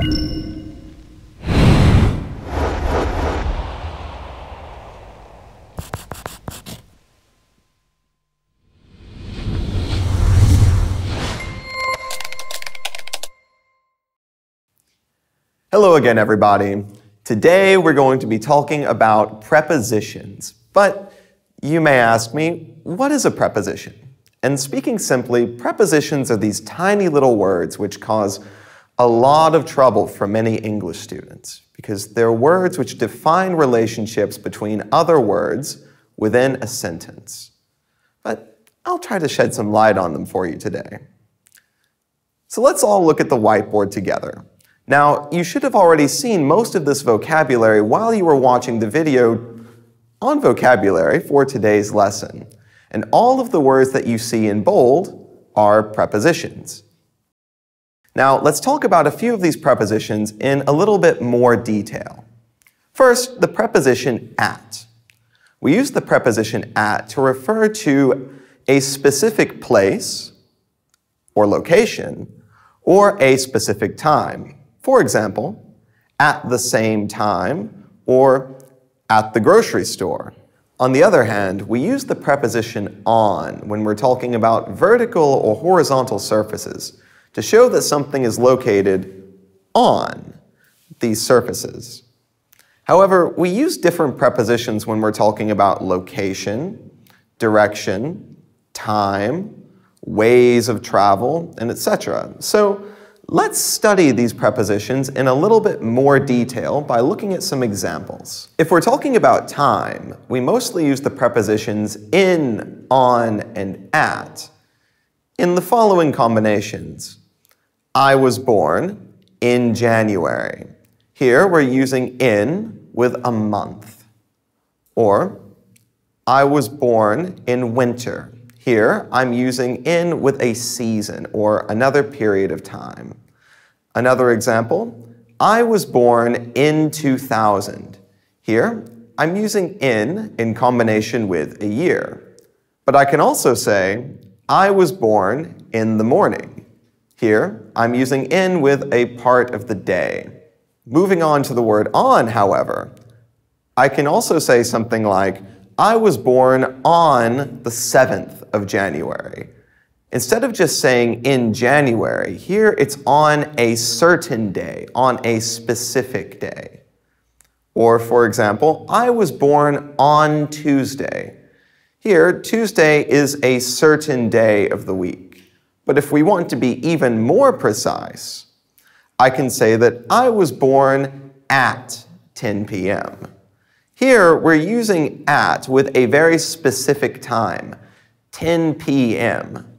Hello again, everybody. Today we're going to be talking about prepositions. But you may ask me, what is a preposition? And speaking simply, prepositions are these tiny little words which cause a lot of trouble for many English students because they're words which define relationships between other words within a sentence. But I'll try to shed some light on them for you today. So let's all look at the whiteboard together. Now, you should have already seen most of this vocabulary while you were watching the video on vocabulary for today's lesson. And all of the words that you see in bold are prepositions. Now, let's talk about a few of these prepositions in a little bit more detail. First, the preposition at. We use the preposition at to refer to a specific place or location or a specific time. For example, at the same time or at the grocery store. On the other hand, we use the preposition on when we're talking about vertical or horizontal surfaces to show that something is located on these surfaces. However, we use different prepositions when we're talking about location, direction, time, ways of travel, and etc. So let's study these prepositions in a little bit more detail by looking at some examples. If we're talking about time, we mostly use the prepositions in, on, and at in the following combinations. I was born in January. Here we're using in with a month. Or, I was born in winter. Here, I'm using in with a season or another period of time. Another example, I was born in 2000. Here, I'm using in combination with a year. But I can also say, I was born in the morning. Here, I'm using in with a part of the day. Moving on to the word on, however, I can also say something like, I was born on the 7th of January. Instead of just saying in January, here it's on a certain day, on a specific day. Or for example, I was born on Tuesday. Here, Tuesday is a certain day of the week. But if we want to be even more precise, I can say that I was born at 10 p.m. Here, we're using at with a very specific time, 10 p.m.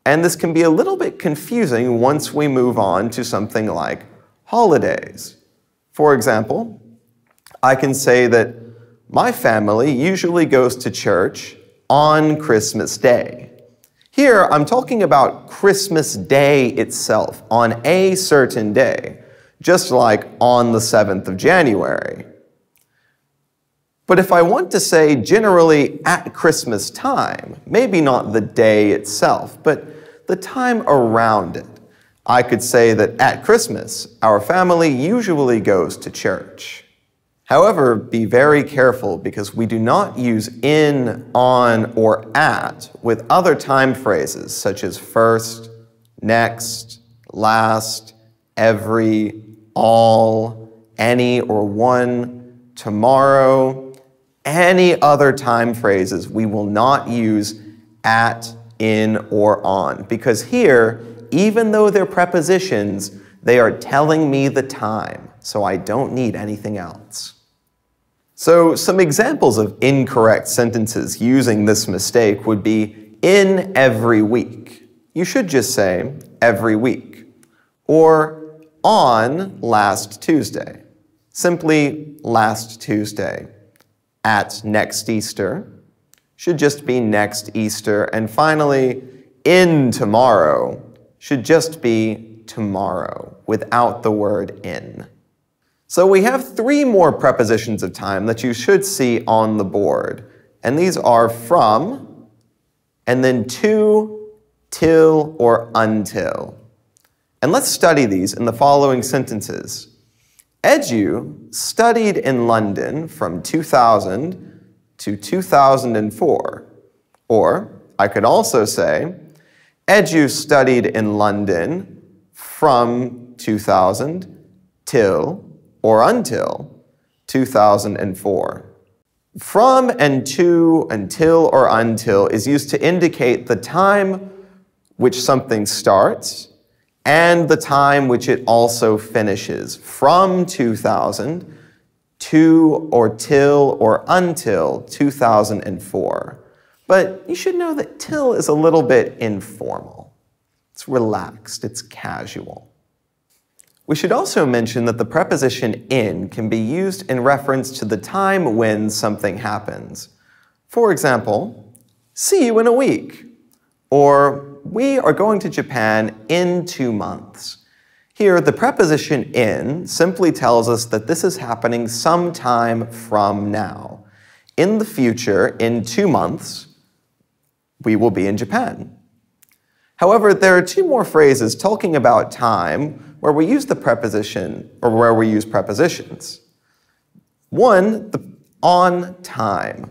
And this can be a little bit confusing once we move on to something like holidays. For example, I can say that my family usually goes to church on Christmas Day. Here, I'm talking about Christmas Day itself, on a certain day, just like on the 7th of January. But if I want to say generally at Christmas time, maybe not the day itself, but the time around it, I could say that at Christmas, our family usually goes to church. However, be very careful because we do not use in, on, or at with other time phrases such as first, next, last, every, all, any or one, tomorrow, any other time phrases we will not use at, in, or on. Because here, even though they're prepositions, they are telling me the time, so I don't need anything else. So some examples of incorrect sentences using this mistake would be in every week. You should just say every week. Or on last Tuesday. Simply last Tuesday. At next Easter should just be next Easter. And finally, in tomorrow should just be tomorrow without the word in. So we have 3 more prepositions of time that you should see on the board. And these are from, and then to, till, or until. And let's study these in the following sentences. Edu studied in London from 2000 to 2004. Or I could also say, Edu studied in London from 2000 till or until 2004. From and to, until, or until is used to indicate the time which something starts and the time which it also finishes. From 2000 to or till or until 2004. But you should know that till is a little bit informal. It's relaxed, it's casual. We should also mention that the preposition in can be used in reference to the time when something happens. For example, see you in a week, or we are going to Japan in 2 months. Here, the preposition in simply tells us that this is happening sometime from now. In the future, in 2 months, we will be in Japan. However, there are 2 more phrases talking about time where we use the preposition, or where we use prepositions. One, the on time.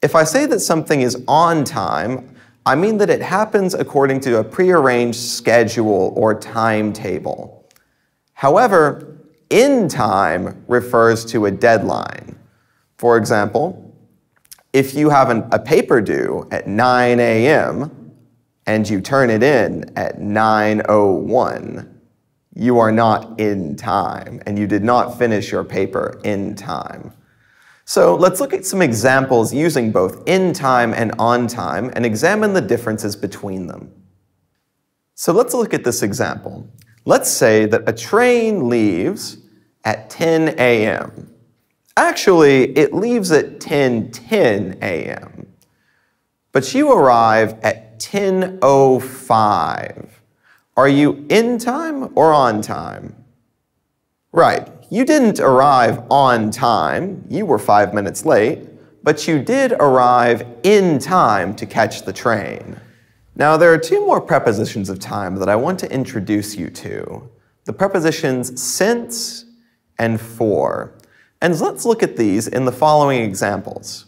If I say that something is on time, I mean that it happens according to a prearranged schedule or timetable. However, in time refers to a deadline. For example, if you have a paper due at 9 a.m. and you turn it in at 9:01, you are not in time, and you did not finish your paper in time. So let's look at some examples using both in time and on time and examine the differences between them. So let's look at this example. Let's say that a train leaves at 10 a.m. Actually, it leaves at 10:10 a.m. But you arrive at 10:05. Are you in time or on time? Right, you didn't arrive on time, you were 5 minutes late, but you did arrive in time to catch the train. Now, there are 2 more prepositions of time that I want to introduce you to. The prepositions since and for. And let's look at these in the following examples.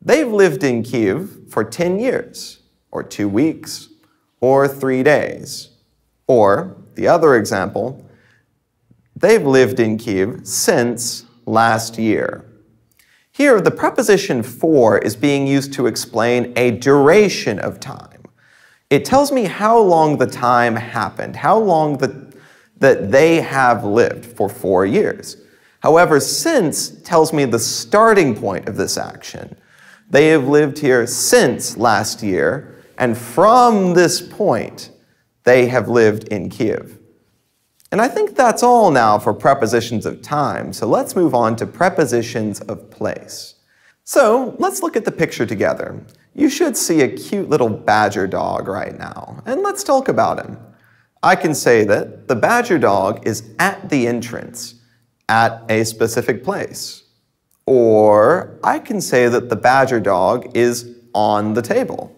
They've lived in Kyiv for 10 years, or 2 weeks, or 3 days. Or, the other example, they've lived in Kyiv since last year. Here, the preposition for is being used to explain a duration of time. It tells me how long the time happened, how long that they have lived for 4 years. However, since tells me the starting point of this action. They have lived here since last year, and from this point, they have lived in Kyiv. And I think that's all now for prepositions of time, so let's move on to prepositions of place. So let's look at the picture together. You should see a cute little badger dog right now, and let's talk about him. I can say that the badger dog is at the entrance, at a specific place. Or I can say that the badger dog is on the table.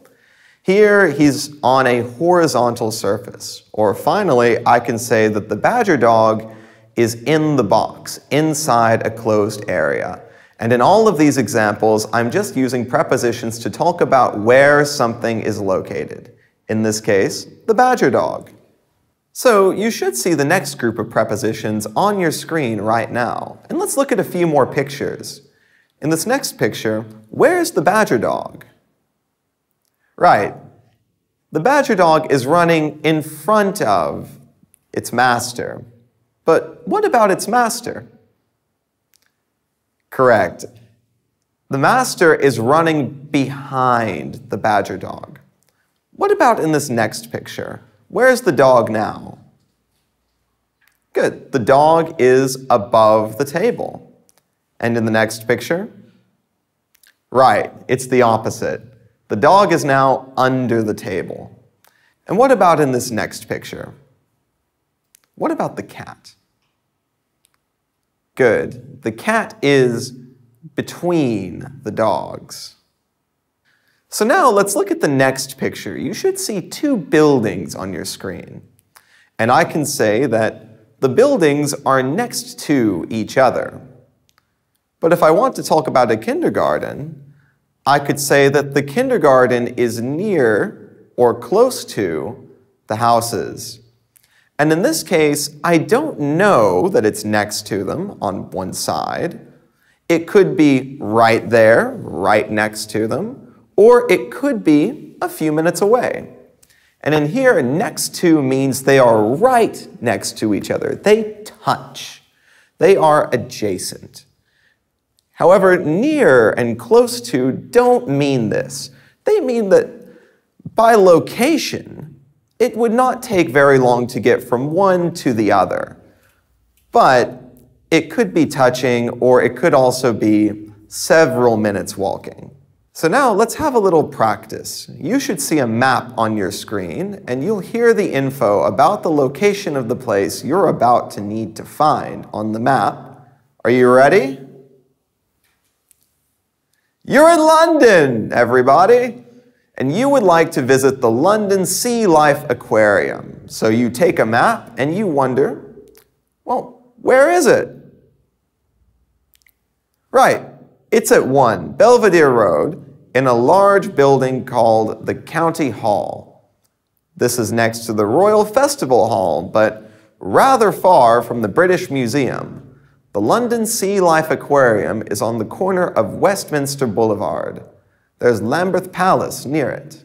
Here, he's on a horizontal surface. Or finally, I can say that the badger dog is in the box, inside a closed area. And in all of these examples, I'm just using prepositions to talk about where something is located. In this case, the badger dog. So you should see the next group of prepositions on your screen right now. And let's look at a few more pictures. In this next picture, where's the badger dog? Right. The badger dog is running in front of its master. But what about its master? Correct. The master is running behind the badger dog. What about in this next picture? Where's the dog now? Good. The dog is above the table. And in the next picture? Right. It's the opposite. The dog is now under the table. And what about in this next picture? What about the cat? Good. The cat is between the dogs. So now let's look at the next picture. You should see 2 buildings on your screen. And I can say that the buildings are next to each other. But if I want to talk about a kindergarten, I could say that the kindergarten is near or close to the houses. And in this case, I don't know that it's next to them on one side. It could be right there, right next to them, or it could be a few minutes away. And in here, next to means they are right next to each other. They touch. They are adjacent. However, near and close to don't mean this. They mean that by location, it would not take very long to get from one to the other. But it could be touching, or it could also be several minutes walking. So now let's have a little practice. You should see a map on your screen, and you'll hear the info about the location of the place you're about to need to find on the map. Are you ready? You're in London, everybody! And you would like to visit the London Sea Life Aquarium. So you take a map and you wonder, well, where is it? Right, it's at 1 Belvedere Road in a large building called the County Hall. This is next to the Royal Festival Hall, but rather far from the British Museum. The London Sea Life Aquarium is on the corner of Westminster Boulevard. There's Lambeth Palace near it.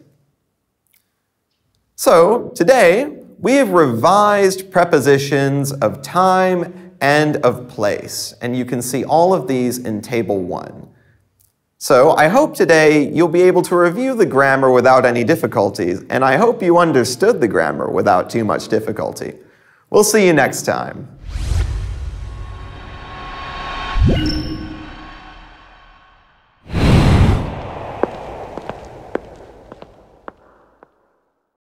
So today, we have revised prepositions of time and of place, and you can see all of these in Table 1. So I hope today you'll be able to review the grammar without any difficulties, and I hope you understood the grammar without too much difficulty. We'll see you next time.